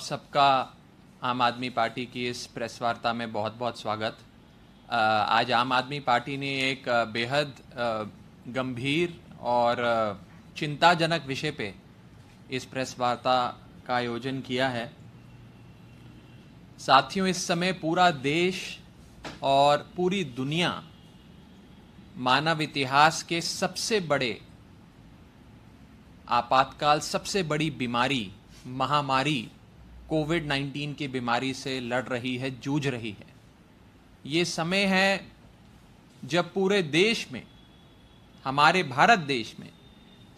आप सबका आम आदमी पार्टी की इस प्रेस वार्ता में बहुत बहुत स्वागत। आज आम आदमी पार्टी ने एक बेहद गंभीर और चिंताजनक विषय पे इस प्रेस वार्ता का आयोजन किया है। साथियों, इस समय पूरा देश और पूरी दुनिया मानव इतिहास के सबसे बड़े आपातकाल, सबसे बड़ी बीमारी, महामारी कोविड-19 की बीमारी से लड़ रही है, जूझ रही है। ये समय है जब पूरे देश में, हमारे भारत देश में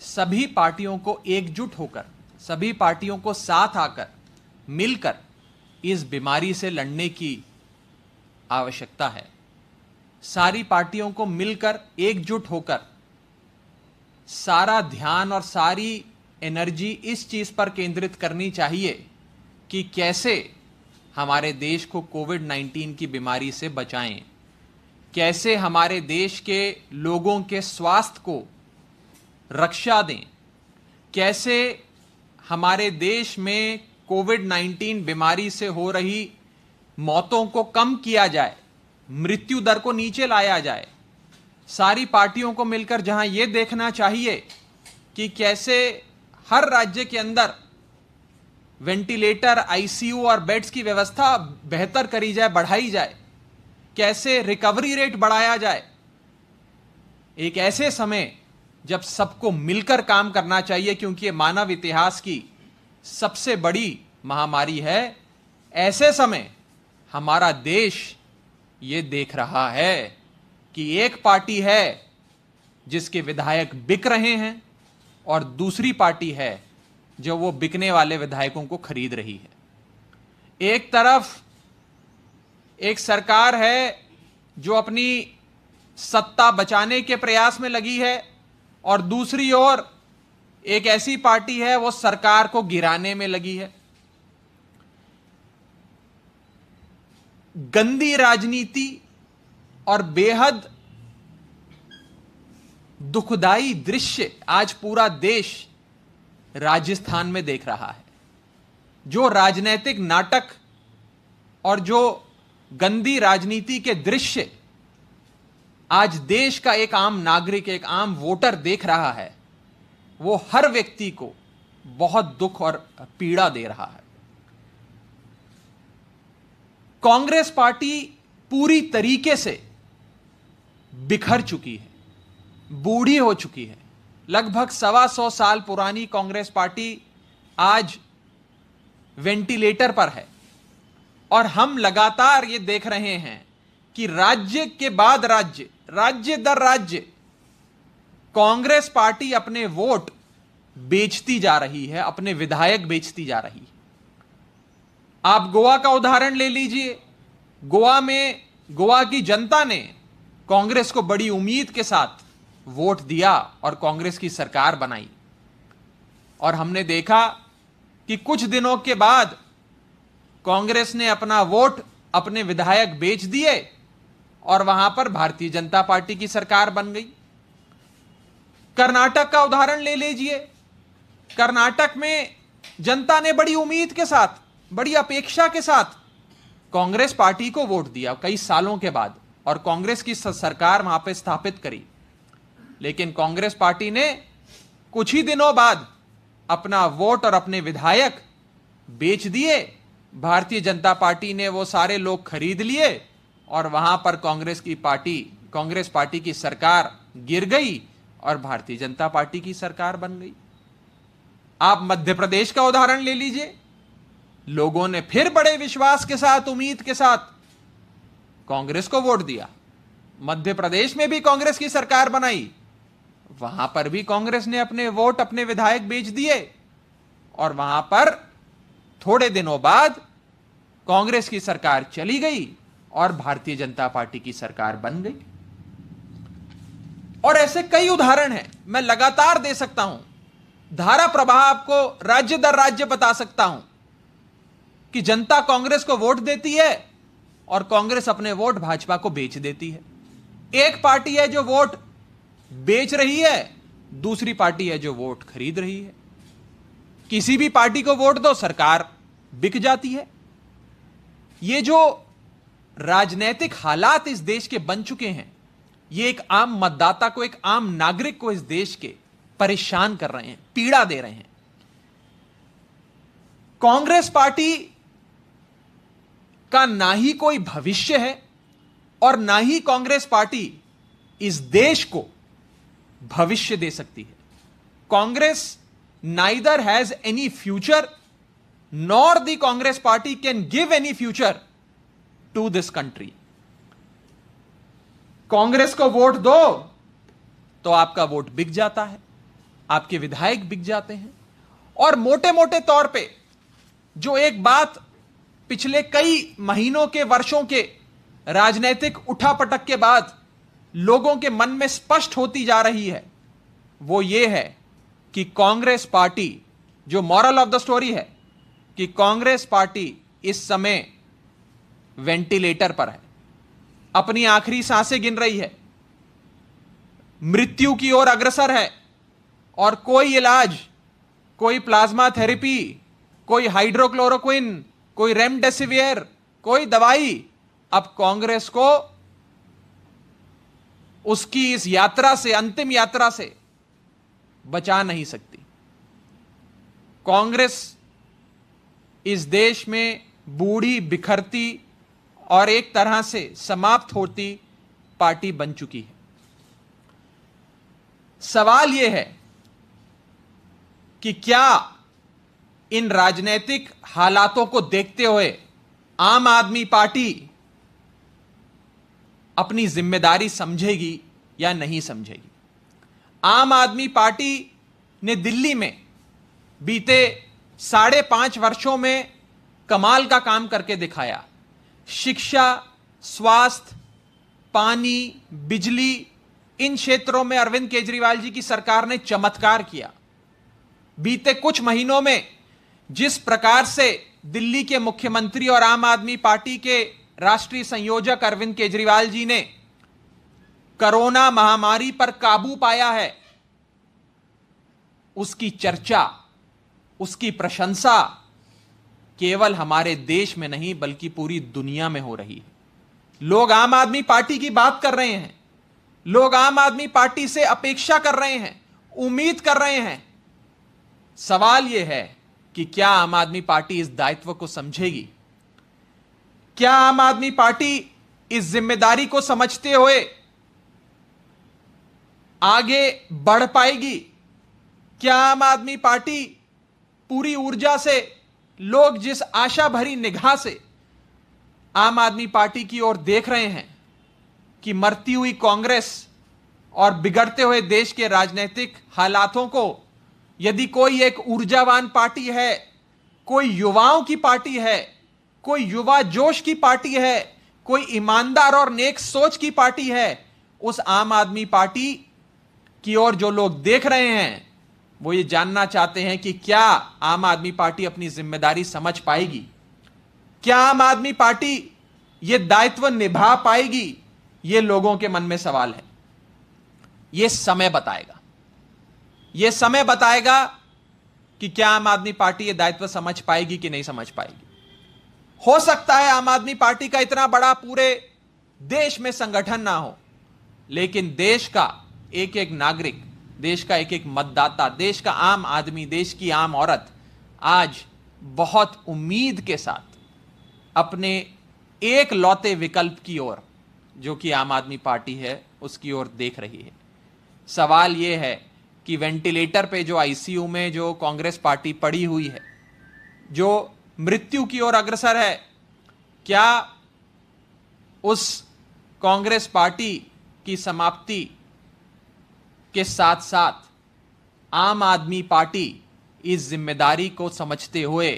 सभी पार्टियों को एकजुट होकर, सभी पार्टियों को साथ आकर, मिलकर इस बीमारी से लड़ने की आवश्यकता है। सारी पार्टियों को मिलकर, एकजुट होकर सारा ध्यान और सारी एनर्जी इस चीज पर केंद्रित करनी चाहिए कि कैसे हमारे देश को कोविड-19 की बीमारी से बचाएं, कैसे हमारे देश के लोगों के स्वास्थ्य को रक्षा दें, कैसे हमारे देश में कोविड-19 बीमारी से हो रही मौतों को कम किया जाए, मृत्यु दर को नीचे लाया जाए। सारी पार्टियों को मिलकर जहां यह देखना चाहिए कि कैसे हर राज्य के अंदर वेंटिलेटर, आईसीयू और बेड्स की व्यवस्था बेहतर करी जाए, बढ़ाई जाए, कैसे रिकवरी रेट बढ़ाया जाए। एक ऐसे समय जब सबको मिलकर काम करना चाहिए, क्योंकि ये मानव इतिहास की सबसे बड़ी महामारी है। ऐसे समय हमारा देश ये देख रहा है कि एक पार्टी है जिसके विधायक बिक रहे हैं और दूसरी पार्टी है जो वो बिकने वाले विधायकों को खरीद रही है। एक तरफ एक सरकार है जो अपनी सत्ता बचाने के प्रयास में लगी है और दूसरी ओर एक ऐसी पार्टी है वो सरकार को गिराने में लगी है। गंदी राजनीति और बेहद दुखदाई दृश्य आज पूरा देश राजस्थान में देख रहा है। जो राजनीतिक नाटक और जो गंदी राजनीति के दृश्य आज देश का एक आम नागरिक, एक आम वोटर देख रहा है, वो हर व्यक्ति को बहुत दुख और पीड़ा दे रहा है। कांग्रेस पार्टी पूरी तरीके से बिखर चुकी है, बूढ़ी हो चुकी है। लगभग 125 साल पुरानी कांग्रेस पार्टी आज वेंटिलेटर पर है और हम लगातार ये देख रहे हैं कि राज्य के बाद राज्य, राज्य दर राज्य कांग्रेस पार्टी अपने वोट बेचती जा रही है, अपने विधायक बेचती जा रही है। आप गोवा का उदाहरण ले लीजिए। गोवा में गोवा की जनता ने कांग्रेस को बड़ी उम्मीद के साथ वोट दिया और कांग्रेस की सरकार बनाई, और हमने देखा कि कुछ दिनों के बाद कांग्रेस ने अपना वोट, अपने विधायक बेच दिए और वहां पर भारतीय जनता पार्टी की सरकार बन गई। कर्नाटक का उदाहरण ले लीजिए। कर्नाटक में जनता ने बड़ी उम्मीद के साथ, बड़ी अपेक्षा के साथ कांग्रेस पार्टी को वोट दिया कई सालों के बाद और कांग्रेस की सरकार वहां पर स्थापित करी। लेकिन कांग्रेस पार्टी ने कुछ ही दिनों बाद अपना वोट और अपने विधायक बेच दिए। भारतीय जनता पार्टी ने वो सारे लोग खरीद लिए और वहां पर कांग्रेस पार्टी की सरकार गिर गई और भारतीय जनता पार्टी की सरकार बन गई। आप मध्य प्रदेश का उदाहरण ले लीजिए। लोगों ने फिर बड़े विश्वास के साथ, उम्मीद के साथ कांग्रेस को वोट दिया। मध्य प्रदेश में भी कांग्रेस की सरकार बनाई, वहां पर भी कांग्रेस ने अपने वोट, अपने विधायक बेच दिए और वहां पर थोड़े दिनों बाद कांग्रेस की सरकार चली गई और भारतीय जनता पार्टी की सरकार बन गई। और ऐसे कई उदाहरण हैं, मैं लगातार दे सकता हूं। धारा प्रवाह आपको राज्य दर राज्य बता सकता हूं कि जनता कांग्रेस को वोट देती है और कांग्रेस अपने वोट भाजपा को बेच देती है। एक पार्टी है जो वोट बेच रही है, दूसरी पार्टी है जो वोट खरीद रही है। किसी भी पार्टी को वोट दो, सरकार बिक जाती है। ये जो राजनीतिक हालात इस देश के बन चुके हैं, ये एक आम मतदाता को, एक आम नागरिक को इस देश के परेशान कर रहे हैं, पीड़ा दे रहे हैं। कांग्रेस पार्टी का ना ही कोई भविष्य है और ना ही कांग्रेस पार्टी इस देश को भविष्य दे सकती है। Congress neither has any future nor the Congress party can give any future to this country. Congress को वोट दो तो आपका वोट बिक जाता है, आपके विधायक बिक जाते हैं। और मोटे मोटे तौर पे जो एक बात पिछले कई महीनों के, वर्षों के राजनीतिक उठापटक के बाद लोगों के मन में स्पष्ट होती जा रही है, वो ये है कि कांग्रेस पार्टी, जो मॉरल ऑफ द स्टोरी है कि कांग्रेस पार्टी इस समय वेंटिलेटर पर है, अपनी आखिरी सांसें गिन रही है, मृत्यु की ओर अग्रसर है और कोई इलाज, कोई प्लाज्मा थेरेपी, कोई हाइड्रोक्लोरोक्विन, कोई रेमडेसिवियर, कोई दवाई अब कांग्रेस को उसकी इस यात्रा से, अंतिम यात्रा से बचा नहीं सकती। कांग्रेस इस देश में बूढ़ी, बिखरती और एक तरह से समाप्त होती पार्टी बन चुकी है। सवाल यह है कि क्या इन राजनीतिक हालातों को देखते हुए आम आदमी पार्टी अपनी जिम्मेदारी समझेगी या नहीं समझेगी? आम आदमी पार्टी ने दिल्ली में बीते 5.5 वर्षों में कमाल का काम करके दिखाया। शिक्षा, स्वास्थ्य, पानी, बिजली, इन क्षेत्रों में अरविंद केजरीवाल जी की सरकार ने चमत्कार किया। बीते कुछ महीनों में जिस प्रकार से दिल्ली के मुख्यमंत्री और आम आदमी पार्टी के राष्ट्रीय संयोजक अरविंद केजरीवाल जी ने कोरोना महामारी पर काबू पाया है, उसकी चर्चा, उसकी प्रशंसा केवल हमारे देश में नहीं बल्कि पूरी दुनिया में हो रही है। लोग आम आदमी पार्टी की बात कर रहे हैं, लोग आम आदमी पार्टी से अपेक्षा कर रहे हैं, उम्मीद कर रहे हैं। सवाल यह है कि क्या आम आदमी पार्टी इस दायित्व को समझेगी? क्या आम आदमी पार्टी इस जिम्मेदारी को समझते हुए आगे बढ़ पाएगी? क्या आम आदमी पार्टी पूरी ऊर्जा से, लोग जिस आशा भरी निगाह से आम आदमी पार्टी की ओर देख रहे हैं कि मरती हुई कांग्रेस और बिगड़ते हुए देश के राजनीतिक हालातों को यदि कोई एक ऊर्जावान पार्टी है, कोई युवाओं की पार्टी है, कोई युवा जोश की पार्टी है, कोई ईमानदार और नेक सोच की पार्टी है, उस आम आदमी पार्टी की ओर जो लोग देख रहे हैं वो ये जानना चाहते हैं कि क्या आम आदमी पार्टी अपनी जिम्मेदारी समझ पाएगी? क्या आम आदमी पार्टी ये दायित्व निभा पाएगी? ये लोगों के मन में सवाल है। ये समय बताएगा, ये समय बताएगा कि क्या आम आदमी पार्टी ये दायित्व समझ पाएगी कि नहीं समझ पाएगी। हो सकता है आम आदमी पार्टी का इतना बड़ा पूरे देश में संगठन ना हो, लेकिन देश का एक एक नागरिक, देश का एक एक मतदाता, देश का आम आदमी, देश की आम औरत आज बहुत उम्मीद के साथ अपने एक लौते विकल्प की ओर, जो कि आम आदमी पार्टी है, उसकी ओर देख रही है। सवाल यह है कि वेंटिलेटर पे जो आईसीयू में जो कांग्रेस पार्टी पड़ी हुई है, जो मृत्यु की ओर अग्रसर है, क्या उस कांग्रेस पार्टी की समाप्ति के साथ साथ आम आदमी पार्टी इस जिम्मेदारी को समझते हुए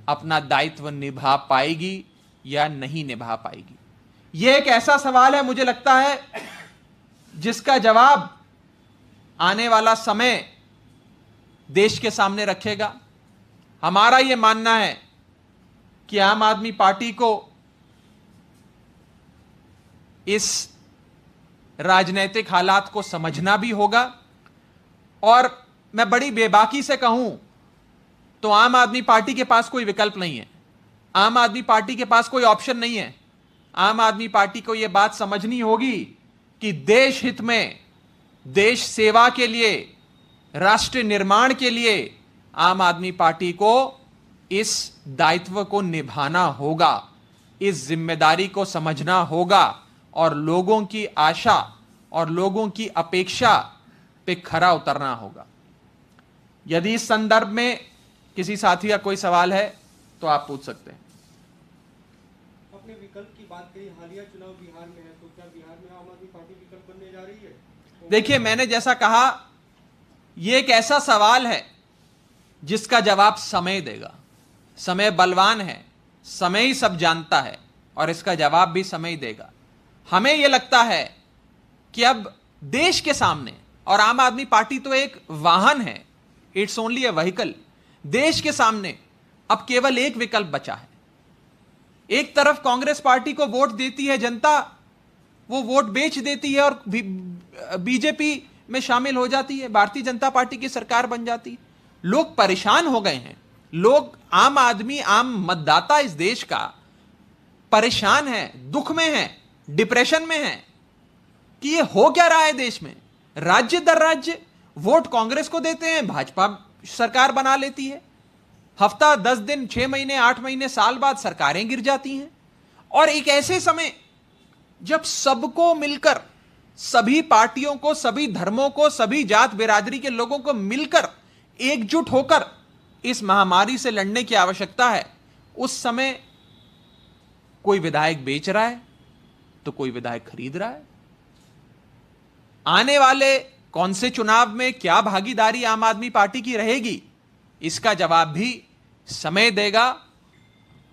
अपना दायित्व निभा पाएगी या नहीं निभा पाएगी? यह एक ऐसा सवाल है, मुझे लगता है, जिसका जवाब आने वाला समय देश के सामने रखेगा। हमारा यह मानना है कि आम आदमी पार्टी को इस राजनीतिक हालात को समझना भी होगा, और मैं बड़ी बेबाकी से कहूं तो आम आदमी पार्टी के पास कोई विकल्प नहीं है। आम आदमी पार्टी के पास कोई ऑप्शन नहीं है। आम आदमी पार्टी को यह बात समझनी होगी कि देश हित में, देश सेवा के लिए, राष्ट्र निर्माण के लिए आम आदमी पार्टी को इस दायित्व को निभाना होगा, इस जिम्मेदारी को समझना होगा और लोगों की आशा और लोगों की अपेक्षा पे खरा उतरना होगा। यदि इस संदर्भ में किसी साथी का कोई सवाल है तो आप पूछ सकते हैं। अपने विकल्प की बात करी, हालिया चुनाव बिहार में है, तो क्या बिहार में आम आदमी पार्टी विकल्प बनने जा रही है? देखिए, मैंने जैसा कहा, यह एक ऐसा सवाल है जिसका जवाब समय देगा। समय बलवान है, समय ही सब जानता है और इसका जवाब भी समय देगा। हमें यह लगता है कि अब देश के सामने, और आम आदमी पार्टी तो एक वाहन है, इट्स ओनली ए व्हीकल, देश के सामने अब केवल एक विकल्प बचा है। एक तरफ कांग्रेस पार्टी को वोट देती है जनता, वो वोट बेच देती है और बीजेपी में शामिल हो जाती है, भारतीय जनता पार्टी की सरकार बन जाती है। लोग परेशान हो गए हैं, लोग, आम आदमी, आम मतदाता इस देश का परेशान है, दुख में है, डिप्रेशन में है कि ये हो क्या रहा है देश में। राज्य दर राज्य वोट कांग्रेस को देते हैं, भाजपा सरकार बना लेती है, हफ्ता 10 दिन, 6 महीने, 8 महीने, साल बाद सरकारें गिर जाती हैं। और एक ऐसे समय जब सबको मिलकर, सभी पार्टियों को, सभी धर्मों को, सभी जात बिरादरी के लोगों को मिलकर एकजुट होकर इस महामारी से लड़ने की आवश्यकता है, उस समय कोई विधायक बेच रहा है तो कोई विधायक खरीद रहा है। आने वाले कौन से चुनाव में क्या भागीदारी आम आदमी पार्टी की रहेगी, इसका जवाब भी समय देगा।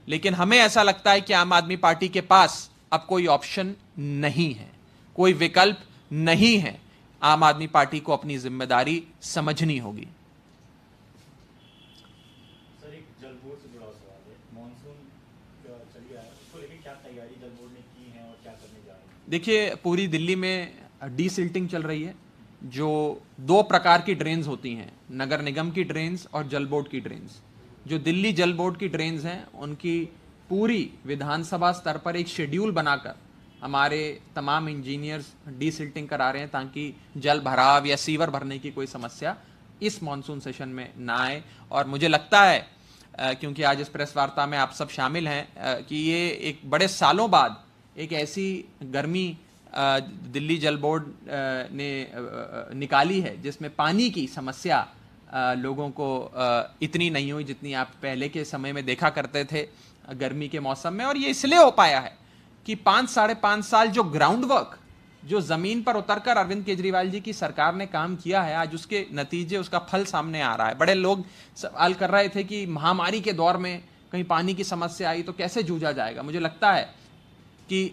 लेकिन हमें ऐसा लगता है कि आम आदमी पार्टी के पास अब कोई ऑप्शन नहीं है, कोई विकल्प नहीं है। आम आदमी पार्टी को अपनी जिम्मेदारी समझनी होगी। सर, एक जल बोर्ड से जुड़ा सवाल है। मॉनसून चली आया, उसको लेकर क्या तैयारी जल बोर्ड ने की है और क्या करने जा रहे हैं? देखिए, पूरी दिल्ली में डीसिल्टिंग चल रही है, जो 2 प्रकार की ड्रेन्स होती हैं, नगर निगम की ड्रेन्स और जल बोर्ड की ड्रेन्स। जो दिल्ली जल बोर्ड की ड्रेन्स हैं, उनकी पूरी विधानसभा स्तर पर एक शेड्यूल बनाकर हमारे तमाम इंजीनियर्स डीसिल्टिंग करा रहे हैं, ताकि जल भराव या सीवर भरने की कोई समस्या इस मॉनसून सेशन में ना आए। और मुझे लगता है, क्योंकि आज इस प्रेस वार्ता में आप सब शामिल हैं, कि ये एक बड़े सालों बाद एक ऐसी गर्मी दिल्ली जल बोर्ड ने निकाली है जिसमें पानी की समस्या लोगों को इतनी नहीं हुई जितनी आप पहले के समय में देखा करते थे गर्मी के मौसम में। और ये इसलिए हो पाया है कि 5-5.5 साल जो ग्राउंड वर्क, जो जमीन पर उतरकर अरविंद केजरीवाल जी की सरकार ने काम किया है, आज उसके नतीजे, उसका फल सामने आ रहा है। बड़े लोग सवाल कर रहे थे कि महामारी के दौर में कहीं पानी की समस्या आई तो कैसे जूझा जाएगा। मुझे लगता है कि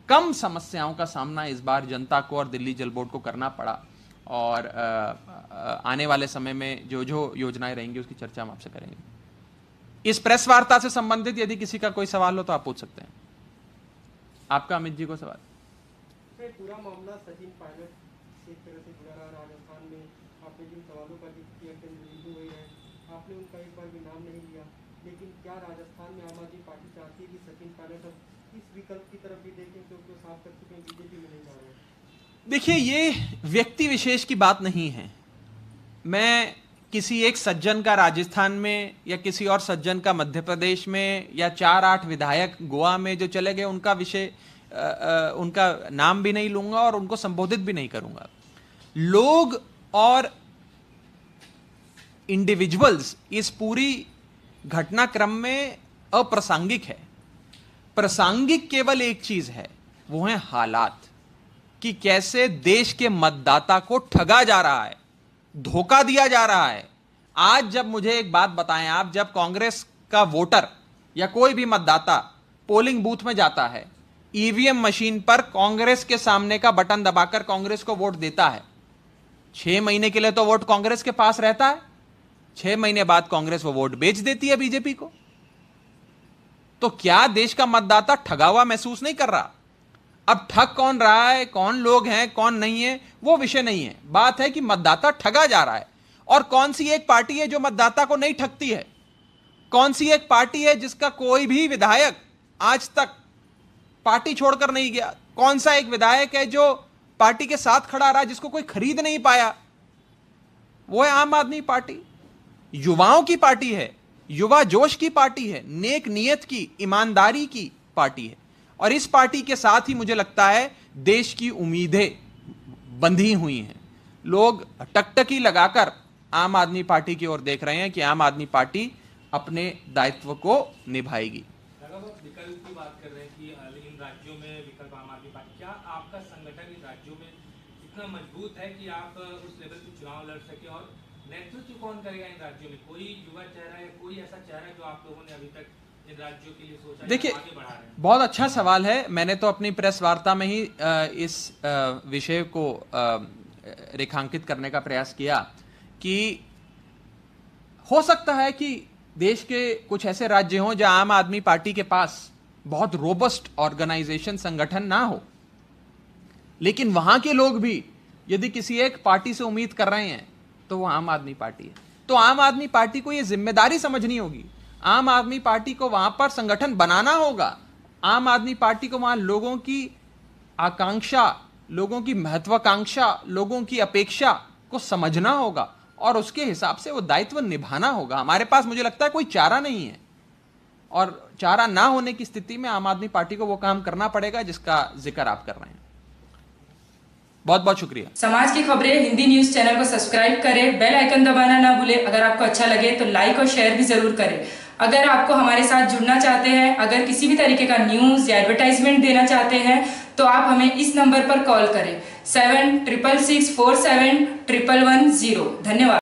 कम समस्याओं का सामना इस बार जनता को और दिल्ली जल बोर्ड को करना पड़ा। और आने वाले समय में जो जो योजनाएं रहेंगी उसकी चर्चा हम आपसे करेंगे। इस प्रेस वार्ता से संबंधित यदि किसी का कोई सवाल हो तो आप पूछ सकते हैं। आपका अमित जी को सवाल। पूरा मामला सचिन पायलट से एक तरह से जुड़ा रहा राजस्थान में। आपने जिन सवालों का जिक्र किया केंद्र बिंदु वही है, आपने उनका एक बार भी नाम नहीं लिया, लेकिन क्या राजस्थान में आम आदमी पार्टी चाहती है कि सचिन पायलट अब इस विकल्प की तरफ भी देखें, क्योंकि वो साफ कर चुके हैं बीजेपी में नहीं जा रहे हैं? देखिए, ये व्यक्ति विशेष की बात नहीं है। मैं किसी एक सज्जन का राजस्थान में या किसी और सज्जन का मध्य प्रदेश में या 4-8 विधायक गोवा में जो चले गए उनका विषय, उनका नाम भी नहीं लूंगा और उनको संबोधित भी नहीं करूंगा। लोग और इंडिविजुअल्स इस पूरी घटनाक्रम में अप्रासंगिक है। प्रासंगिक केवल एक चीज है, वो है हालात, कि कैसे देश के मतदाता को ठगा जा रहा है, धोखा दिया जा रहा है। आज जब मुझे एक बात बताएं आप, जब कांग्रेस का वोटर या कोई भी मतदाता पोलिंग बूथ में जाता है, ईवीएम मशीन पर कांग्रेस के सामने का बटन दबाकर कांग्रेस को वोट देता है, 6 महीने के लिए तो वोट कांग्रेस के पास रहता है, 6 महीने बाद कांग्रेस वो वोट बेच देती है बीजेपी को। तो क्या देश का मतदाता ठगा हुआ महसूस नहीं कर रहा? अब ठग कौन रहा है, कौन लोग हैं, कौन नहीं है, वो विषय नहीं है। बात है कि मतदाता ठगा जा रहा है। और कौन सी एक पार्टी है जो मतदाता को नहीं ठगती है? कौन सी एक पार्टी है जिसका कोई भी विधायक आज तक पार्टी छोड़कर नहीं गया? कौन सा एक विधायक है जो पार्टी के साथ खड़ा रहा, जिसको कोई खरीद नहीं पाया? वो है आम आदमी पार्टी। युवाओं की पार्टी है, युवा जोश की पार्टी है, नेक नियत की, ईमानदारी की पार्टी है। और इस पार्टी के साथ ही मुझे लगता है देश की उम्मीदें बंधी हुई हैं। लोग टकटकी लगाकर आम आदमी पार्टी की ओर देख रहे हैं कि आम आदमी पार्टी अपने दायित्व को निभाएगी। विकल्प की बात कर रहे हैं कि इन राज्यों में विकल्प आम आदमी पार्टी, क्या आपका संगठन इन राज्यों में इतना मजबूत है कि आप उस लेवल पे चुनाव लड़ सके? और नेतृत्व कौन करेगा इन राज्यों में? कोई युवा चेहरा या कोई ऐसा चेहरा जो आप लोगों ने अभी तक इन राज्यों के लिए सोचा? देखिए, आगे बढ़ा रहे हैं? बहुत अच्छा सवाल है। मैंने तो अपनी प्रेस वार्ता में ही इस विषय को रेखांकित करने का प्रयास किया कि हो सकता है कि देश के कुछ ऐसे राज्य हों जहां आम आदमी पार्टी के पास बहुत रोबस्ट ऑर्गेनाइजेशन, संगठन ना हो, लेकिन वहां के लोग भी यदि किसी एक पार्टी से उम्मीद कर रहे हैं तो वो आम आदमी पार्टी है। तो आम आदमी पार्टी को ये जिम्मेदारी समझनी होगी। आम आदमी पार्टी को वहां पर संगठन बनाना होगा। आम आदमी पार्टी को वहां लोगों की आकांक्षा, लोगों की महत्वाकांक्षा, लोगों की अपेक्षा को समझना होगा और उसके हिसाब से वो दायित्व निभाना होगा। हमारे पास मुझे लगता है कोई चारा नहीं है, और चारा ना होने की स्थिति में आम आदमी पार्टी को वो काम करना पड़ेगा जिसका जिक्र आप कर रहे हैं। बहुत बहुत शुक्रिया। समाज की खबरें हिंदी न्यूज चैनल को सब्सक्राइब करें, बेल आइकन दबाना ना भूलें। अगर आपको अच्छा लगे तो लाइक और शेयर भी जरूर करें। अगर आपको हमारे साथ जुड़ना चाहते हैं, अगर किसी भी तरीके का न्यूज या एडवर्टाइजमेंट देना चाहते हैं तो आप हमें इस नंबर पर कॉल करें 7666471110। धन्यवाद।